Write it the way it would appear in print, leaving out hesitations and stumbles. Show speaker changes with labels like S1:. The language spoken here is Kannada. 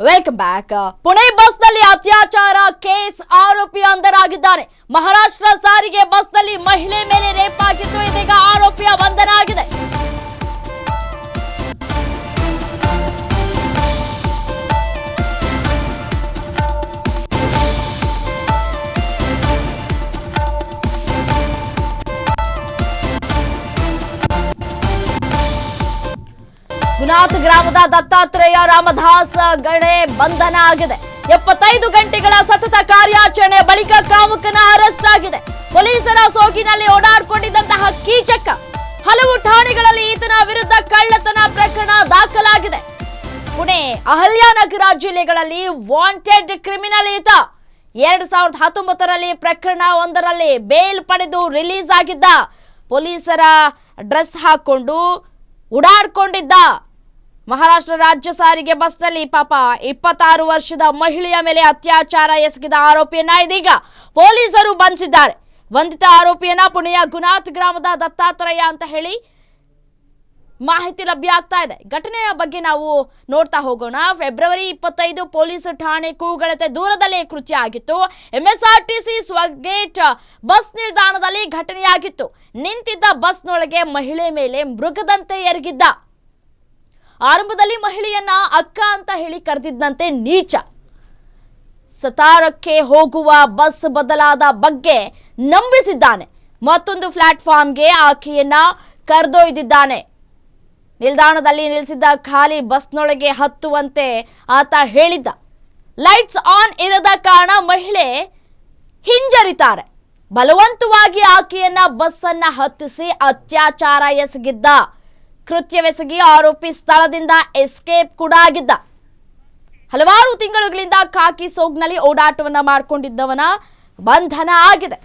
S1: Welcome back. ಪುಣೆ ಬಸ್ನಲ್ಲಿ ಅತ್ಯಾಚಾರ ಕೇಸ್ ಆರೋಪಿ ಬಂಧನರಾಗಿದ್ದಾರೆ. ಮಹಾರಾಷ್ಟ್ರ ಸಾರಿಗೆ ಬಸ್ನಲ್ಲಿ ಮಹಿಳೆ ಮೇಲೆ ರೇಪ್ ಆಗಿತ್ತು. ಇದೀಗ ಆರೋಪಿಯ ಬಂಧನ ಆಗಿದೆ. ಗುನಾತ್ ಗ್ರಾಮದ ದತ್ತಾತ್ರೇಯ ರಾಮದಾಸ್ ಗಡೆ ಬಂಧನ ಆಗಿದೆ. 75 ಗಂಟೆಗಳ ಸತತ ಕಾರ್ಯಾಚರಣೆ ಬಳಿಕ ಕಾಮುಕನ ಅರೆಸ್ಟ್ ಆಗಿದೆ. ಪೊಲೀಸರ ಸೋಗಿನಲ್ಲಿ ಓಡಾಡಿಕೊಂಡಿದ್ದಂತಹ ಕೀಚಕ ಹಲವು ಠಾಣೆಗಳಲ್ಲಿ ಈತನ ವಿರುದ್ಧ ಕಳ್ಳತನ ಪ್ರಕರಣ ದಾಖಲಾಗಿದೆ. ಪುಣೆ, ಅಹಲ್ಯಾನಗರ ಜಿಲ್ಲೆಗಳಲ್ಲಿ ವಾಂಟೆಡ್ ಕ್ರಿಮಿನಲ್ ಈತ. 2019ರಲ್ಲಿ ಪ್ರಕರಣ ಒಂದರಲ್ಲಿ ಬೇಲ್ ಪಡೆದು ರಿಲೀಸ್ ಆಗಿದ್ದ. ಪೊಲೀಸರ ಡ್ರೆಸ್ ಹಾಕೊಂಡು ಓಡಾಡ್ಕೊಂಡಿದ್ದ. ಮಹಾರಾಷ್ಟ್ರ ರಾಜ್ಯ ಸಾರಿಗೆ ಬಸ್ನಲ್ಲಿ ಪಾಪ 26 ವರ್ಷದ ಮಹಿಳೆಯ ಮೇಲೆ ಅತ್ಯಾಚಾರ ಎಸಗಿದ ಆರೋಪಿಯನ್ನ ಇದೀಗ ಪೊಲೀಸರು ಬಂಧಿಸಿದ್ದಾರೆ. ಬಂಧಿತ ಆರೋಪಿಯನ್ನ ಪುಣೆಯ ಗುನಾತ್ ಗ್ರಾಮದ ದತ್ತಾತ್ರೇಯ ಅಂತ ಹೇಳಿ ಮಾಹಿತಿ ಲಭ್ಯ ಆಗ್ತಾ ಇದೆ. ಘಟನೆಯ ಬಗ್ಗೆ ನಾವು ನೋಡ್ತಾ ಹೋಗೋಣ. ಫೆಬ್ರವರಿ 25 ಪೊಲೀಸ್ ಠಾಣೆ ಕೂಗಳತೆ ದೂರದಲ್ಲೇ ಕೃತ್ಯ ಆಗಿತ್ತು. MSRTC ಸ್ವಗೇಟ್ ಬಸ್ ನಿಲ್ದಾಣದಲ್ಲಿ ಘಟನೆಯಾಗಿತ್ತು. ನಿಂತಿದ್ದ ಬಸ್ನೊಳಗೆ ಮಹಿಳೆ ಮೇಲೆ ಮೃಗದಂತೆ ಎರಗಿದ್ದ. ಆರಂಭದಲ್ಲಿ ಮಹಿಳೆಯನ್ನ ಅಕ್ಕ ಅಂತ ಹೇಳಿ ಕರೆದಿದ್ದಂತೆ ನೀಚ. ಸತಾರಕ್ಕೆ ಹೋಗುವ ಬಸ್ ಬದಲಾದ ಬಗ್ಗೆ ನಂಬಿಸಿದ್ದಾನೆ. ಮತ್ತೊಂದು ಪ್ಲಾಟ್ಫಾರ್ಮ್ಗೆ ಆಕೆಯನ್ನ ಕರೆದೊಯ್ದಿದ್ದಾನೆ. ನಿಲ್ದಾಣದಲ್ಲಿ ನಿಲ್ಲಿಸಿದ್ದ ಖಾಲಿ ಬಸ್ನೊಳಗೆ ಹತ್ತುವಂತೆ ಆತ ಹೇಳಿದ್ದ. ಲೈಟ್ಸ್ ಆನ್ ಇರದ ಕಾರಣ ಮಹಿಳೆ ಹಿಂಜರಿತಾರೆ. ಬಲವಂತವಾಗಿ ಆಕೆಯನ್ನ ಬಸ್ಸನ್ನ ಹತ್ತಿಸಿ ಅತ್ಯಾಚಾರ ಎಸಗಿದ್ದ. ಕೃತ್ಯವೆಸಗಿ ಆರೋಪಿ ಸ್ಥಳದಿಂದ ಎಸ್ಕೇಪ್ ಕೂಡ ಆಗಿದ್ದ. ಹಲವಾರು ತಿಂಗಳುಗಳಿಂದ ಖಾಕಿ ಸೋಗ್ನಲ್ಲಿ ಓಡಾಟವನ್ನ ಮಾಡಿಕೊಂಡಿದ್ದವನ ಬಂಧನ ಆಗಿದೆ.